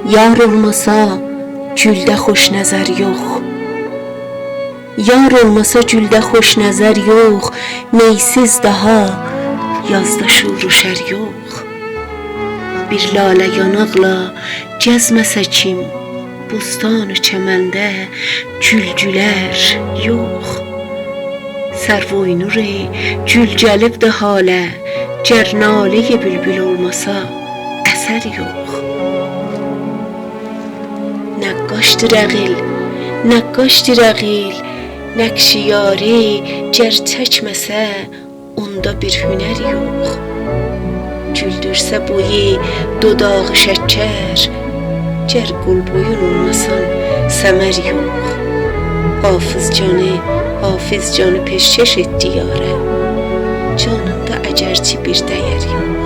Yar olmasa güldə xoş nəzər yox. Yar olmasa güldə xoş nəzər yox. Meysiz daha yazda şuru şər yox. Bir lalə yanaqla gəzməsə kim, bustan-ı çəməndə gül-gülər yox. Sərvoynur gül gəlibdi halə, gər nalə bülbül olmasa əsər yox. Nəqqaşdır əqil, nəqqaşdır əqil, nəqşi yari gər çəkməsə onda bir hünər yox. Güldürsə boyu dodağı şəkər, gər qul boyun olmasan səmər yox. Hafız canı peşkeş etdi yara, canında əgərçi bir dəyər yox.